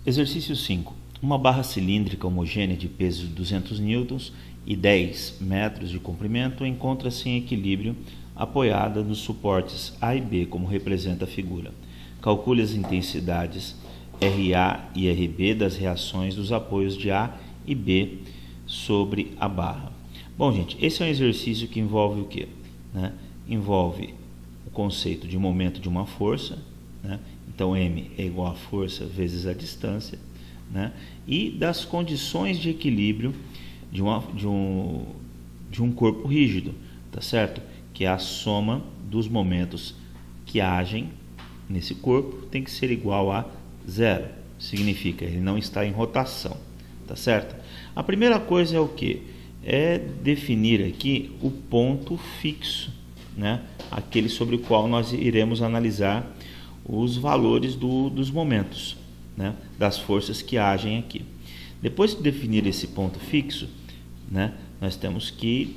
Exercício 5. Uma barra cilíndrica homogênea de peso de 200 newtons e 10 metros de comprimento encontra-se em equilíbrio apoiada nos suportes A e B, como representa a figura. Calcule as intensidades RA e RB das reações dos apoios de A e B sobre a barra. Bom, gente, esse é um exercício que envolve o quê? Envolve o conceito de momento de uma força, então M é igual a força vezes a distância, e das condições de equilíbrio de um corpo rígido, tá certo? Que é a soma dos momentos que agem nesse corpo tem que ser igual a zero. Significa ele não está em rotação, tá certo? A primeira coisa é o que? É definir aqui o ponto fixo, aquele sobre o qual nós iremos analisar os valores dos momentos, das forças que agem aqui. Depois de definir esse ponto fixo, nós temos que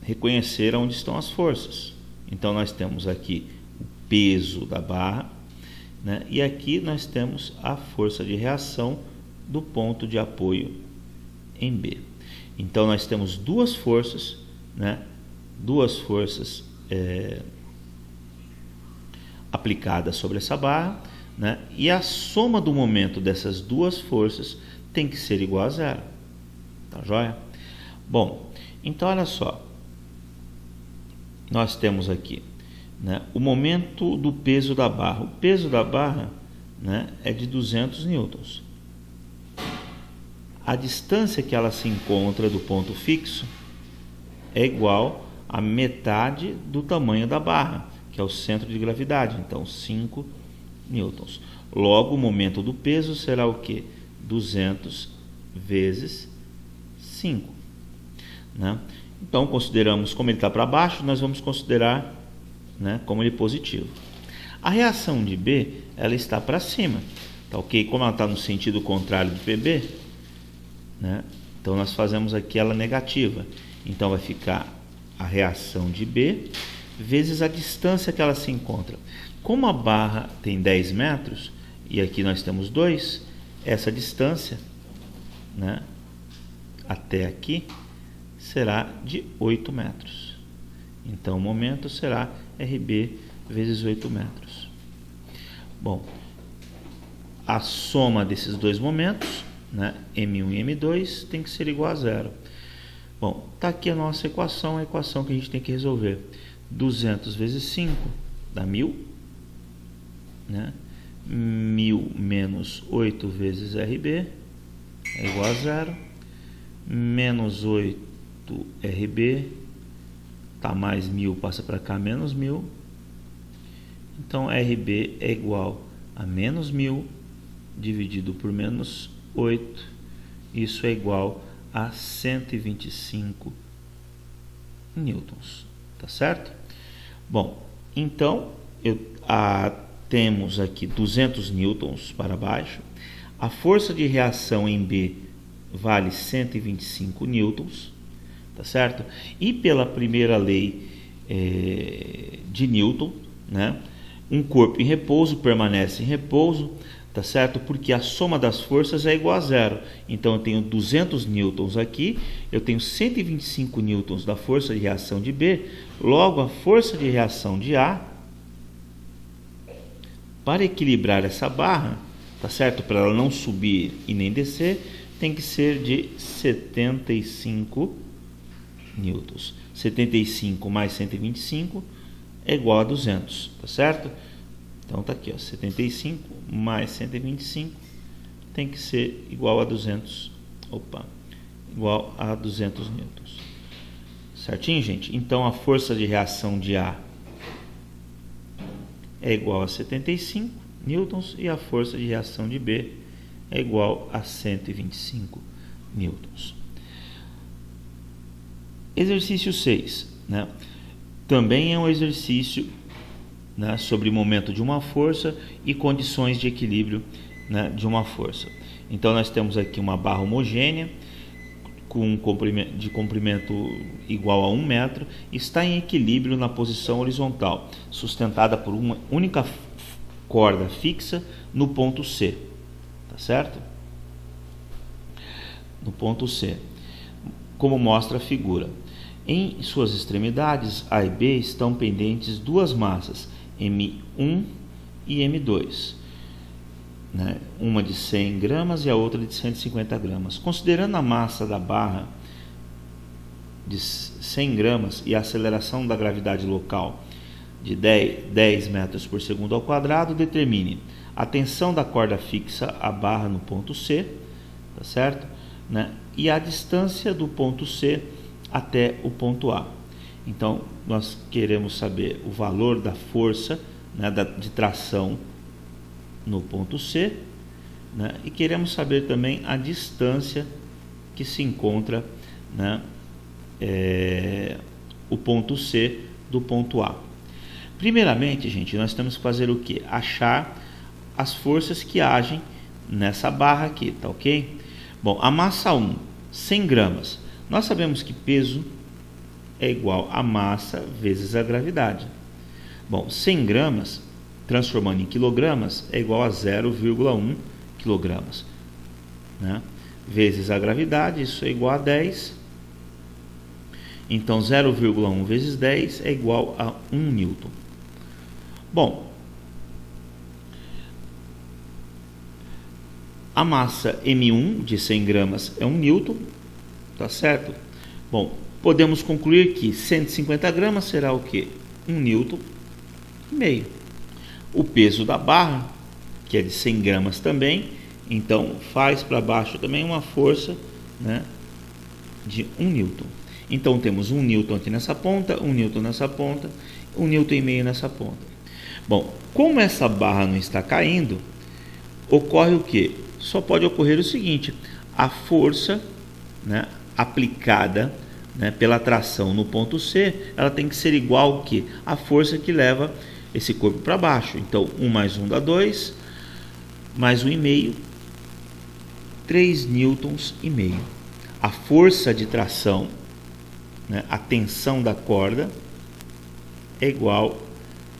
reconhecer onde estão as forças. Então nós temos aqui o peso da barra, e aqui nós temos a força de reação do ponto de apoio em B. Então nós temos duas forças, aplicadas sobre essa barra, e a soma do momento dessas duas forças tem que ser igual a zero. Tá joia? Bom, então olha só, nós temos aqui o momento do peso da barra. O peso da barra é de 200 newtons. A distância que ela se encontra do ponto fixo é igual a metade do tamanho da barra, que é o centro de gravidade, então 5 newtons. Logo, o momento do peso será o que? 200 vezes 5. Então, consideramos como ele está para baixo, nós vamos considerar como ele é positivo. A reação de B, ela está para cima, tá ok? Como ela está no sentido contrário do PB, então nós fazemos aqui ela negativa. Então vai ficar a reação de B vezes a distância que ela se encontra. Como a barra tem 10 metros e aqui nós temos 2, essa distância até aqui será de 8 metros. Então o momento será RB vezes 8 metros. Bom, a soma desses dois momentos, M1 e M2, tem que ser igual a zero. Bom, está aqui a nossa equação, a equação que a gente tem que resolver. 200 vezes 5 dá 1000. 1000 menos 8 vezes RB é igual a zero. Menos 8 RB, tá mais 1000, passa para cá, menos 1000. Então RB é igual a menos 1000 dividido por menos 8. Isso é igual a 125 newtons, tá certo? Bom, então temos aqui 200 newtons para baixo. A força de reação em B vale 125 newtons, tá certo? E pela primeira lei de Newton, um corpo em repouso permanece em repouso, tá certo? Porque a soma das forças é igual a zero. Então eu tenho 200 newtons aqui, eu tenho 125 newtons da força de reação de B, logo a força de reação de A, para equilibrar essa barra, tá certo? Para ela não subir e nem descer, tem que ser de 75 newtons. 75 mais 125 é igual a 200, tá certo? Então tá aqui, 75 mais 125 tem que ser igual a 200, igual a 200 newtons. Certinho, gente? Então a força de reação de A é igual a 75 newtons e a força de reação de B é igual a 125 newtons. Exercício 6, também é um exercício sobre momento de uma força e condições de equilíbrio de uma força. Então nós temos aqui uma barra homogênea com comprimento igual a 1 metro, está em equilíbrio na posição horizontal, sustentada por uma única corda fixa no ponto C, tá certo? No ponto C, como mostra a figura. Em suas extremidades, A e B, estão pendentes duas massas, M1 e M2, né? Uma de 100 gramas e a outra de 150 gramas. Considerando a massa da barra de 100 gramas e a aceleração da gravidade local de 10 metros por segundo ao quadrado, determine a tensão da corda fixa à barra no ponto C, tá certo? Né? E a distância do ponto C até o ponto A. Então, nós queremos saber o valor da força, né, de tração no ponto C, né, e queremos saber também a distância que se encontra, né, o ponto C do ponto A. Primeiramente, gente, nós temos que fazer o que? Achar as forças que agem nessa barra aqui, tá ok? Bom, a massa 1, 100 gramas. Nós sabemos que peso é igual a massa vezes a gravidade. Bom, 100 gramas, transformando em quilogramas, é igual a 0,1 quilogramas, né? Vezes a gravidade, isso é igual a 10. Então, 0,1 vezes 10 é igual a 1 newton. Bom, a massa M1 de 100 gramas é 1 newton, tá certo? Bom, podemos concluir que 150 gramas será o que? 1 newton e meio. O peso da barra, que é de 100 gramas também, então faz para baixo também uma força, né, de 1 newton. Então temos 1 newton aqui nessa ponta, 1 newton nessa ponta, 1 newton e meio nessa ponta. Bom, como essa barra não está caindo, ocorre o que? Só pode ocorrer o seguinte: a força, né, aplicada, né, pela tração no ponto C, ela tem que ser igual ao que? A força que leva esse corpo para baixo. Então, 1 mais 1 dá 2, mais 1,5, 3 newtons e meio. A força de tração, né, a tensão da corda, é igual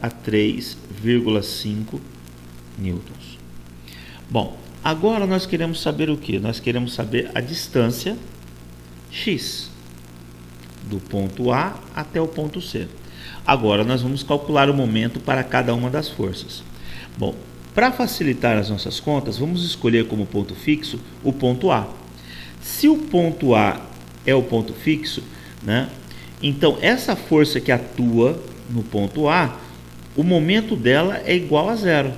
a 3,5 newtons. Bom, agora nós queremos saber o que? Nós queremos saber a distância x do ponto A até o ponto C. Agora nós vamos calcular o momento para cada uma das forças. Bom, para facilitar as nossas contas, vamos escolher como ponto fixo o ponto A. Se o ponto A é o ponto fixo, né, então essa força que atua no ponto A, o momento dela é igual a zero.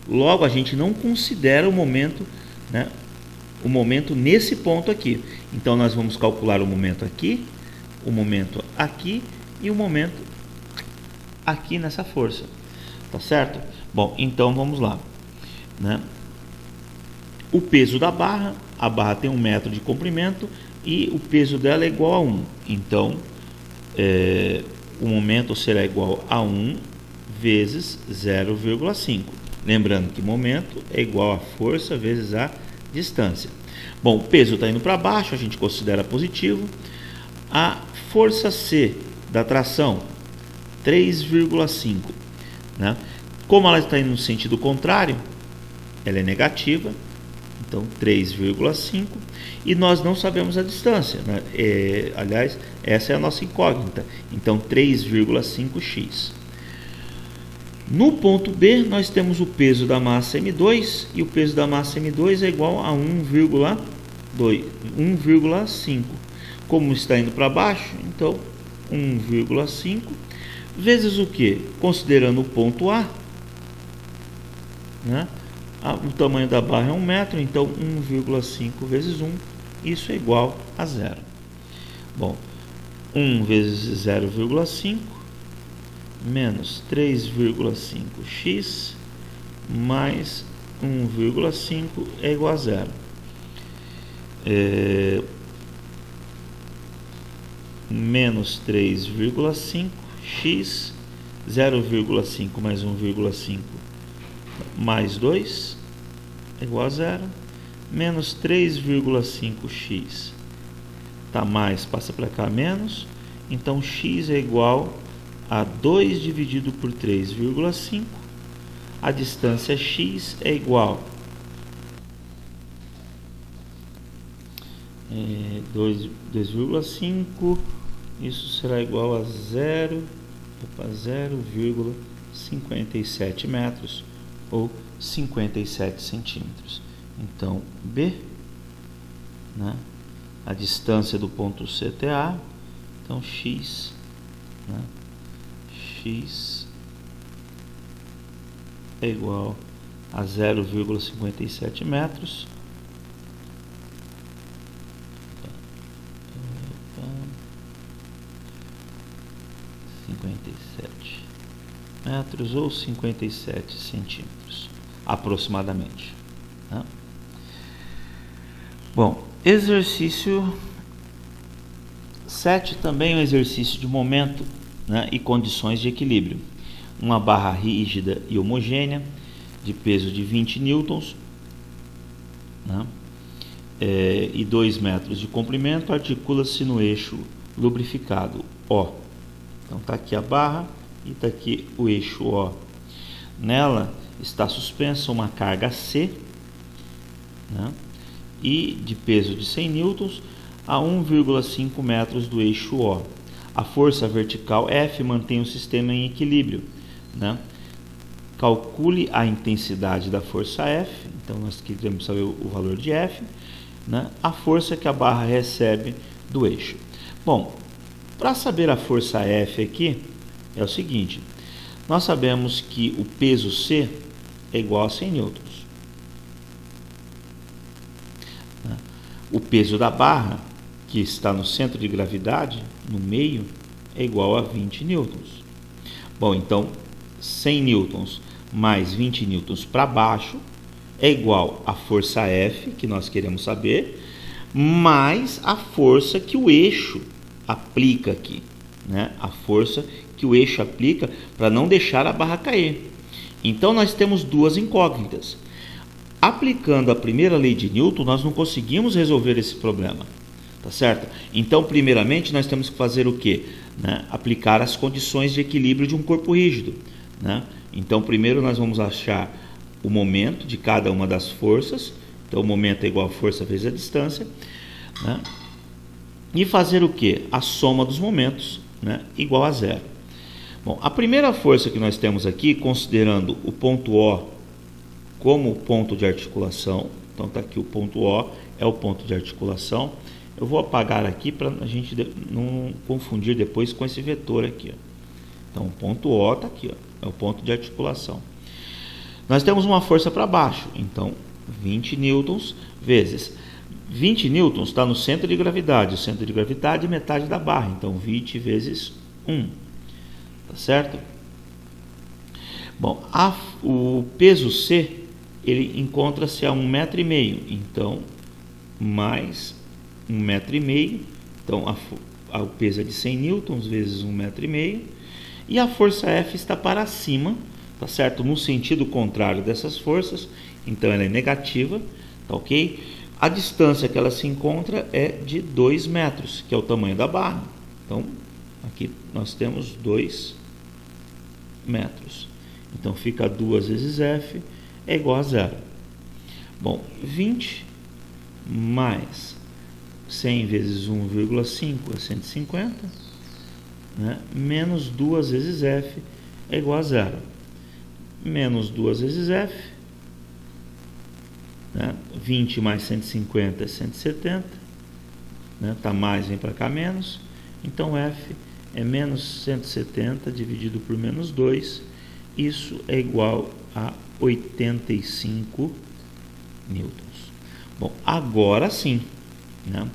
Logo, a gente não considera o momento, né, o momento nesse ponto aqui. Então nós vamos calcular o momento aqui, o momento aqui e o momento aqui nessa força, tá certo? Bom, então vamos lá, né? O peso da barra, a barra tem 1 metro de comprimento e o peso dela é igual a 1. Então, o momento será igual a 1 vezes 0,5. Lembrando que momento é igual a força vezes a distância. Bom, o peso está indo para baixo, a gente considera positivo. A força C da tração, 3,5. Né? Como ela está indo no sentido contrário, ela é negativa. Então, 3,5. E nós não sabemos a distância, né? Aliás, essa é a nossa incógnita. Então, 3,5x. No ponto B, nós temos o peso da massa M2. E o peso da massa M2 é igual a 1,5. Como está indo para baixo, então 1,5 vezes o que? Considerando o ponto A, né? O tamanho da barra é 1 metro, então 1,5 vezes 1, isso é igual a 0. Bom, 1 vezes 0,5 menos 3,5x mais 1,5 é igual a 0. Menos 3,5x, 0,5 mais 1,5 mais 2 é igual a 0, menos 3,5x, tá mais, passa para cá menos, então x é igual a 2 dividido por 3,5, a distância x é igual a 2,5, isso será igual a 0,57 metros ou 57 centímetros. Então, B, né, a distância do ponto C até A, então x, né, x é igual a 0,57 metros. 57 metros ou 57 centímetros, aproximadamente, né? Bom, exercício 7 também é um exercício de momento, né, e condições de equilíbrio. Uma barra rígida e homogênea de peso de 20 newtons, né, e 2 metros de comprimento articula-se no eixo lubrificado O. Então está aqui a barra e está aqui o eixo O. Nela está suspensa uma carga C, né, e de peso de 100 newtons a 1,5 metros do eixo O. A força vertical F mantém o sistema em equilíbrio, né? Calcule a intensidade da força F. Então nós queremos saber o valor de F, né? A força que a barra recebe do eixo. Bom, para saber a força F aqui é o seguinte: nós sabemos que o peso C é igual a 100 newtons. O peso da barra, que está no centro de gravidade, no meio, é igual a 20 newtons. Bom, então 100 newtons mais 20 newtons para baixo é igual à força F, que nós queremos saber, mais a força que o eixo aplica aqui, né? A força que o eixo aplica para não deixar a barra cair. Então nós temos duas incógnitas. Aplicando a primeira lei de Newton, nós não conseguimos resolver esse problema, tá certo? Então, primeiramente, nós temos que fazer o quê? Né? Aplicar as condições de equilíbrio de um corpo rígido, né? Então, primeiro nós vamos achar o momento de cada uma das forças. Então, o momento é igual a força vezes a distância, né? E fazer o quê? A soma dos momentos, né, igual a zero. Bom, a primeira força que nós temos aqui, considerando o ponto O como ponto de articulação, então está aqui o ponto O, é o ponto de articulação. Eu vou apagar aqui para a gente não confundir depois com esse vetor aqui, ó. Então o ponto O está aqui, ó, é o ponto de articulação. Nós temos uma força para baixo, então 20 newtons vezes 20 newtons está no centro de gravidade. O centro de gravidade é metade da barra, então 20 vezes 1, tá certo? Bom, o peso C, ele encontra-se a 1,5 m, então mais 1,5 m, então o peso é de 100 newtons vezes 1,5 m, e a força F está para cima, tá certo? No sentido contrário dessas forças, então ela é negativa, tá ok? A distância que ela se encontra é de 2 metros, que é o tamanho da barra. Então, aqui nós temos 2 metros. Então, fica 2 vezes F é igual a zero. Bom, 20 mais 100 vezes 1,5 é 150, né? Menos 2 vezes F é igual a zero. Menos 2 vezes F, né? 20 mais 150 é 170, né? Tá mais, vem para cá menos. Então F é menos 170 dividido por menos 2. Isso é igual a 85 newtons. Bom, agora sim, né?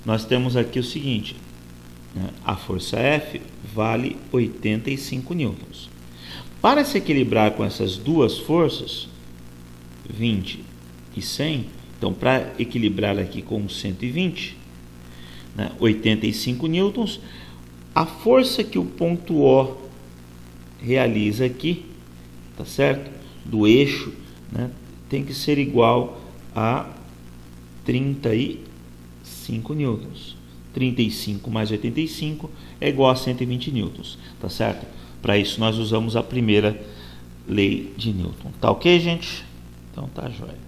Nós temos aqui o seguinte, né? A força F vale 85 newtons. Para se equilibrar com essas duas forças, 20 e 100, então para equilibrar aqui com 120, né? 85 newtons, a força que o ponto O realiza aqui, tá certo? Do eixo, né, tem que ser igual a 35 newtons. 35 mais 85 é igual a 120 newtons, tá certo? Para isso nós usamos a primeira lei de Newton. Tá ok, gente? Então tá jóia.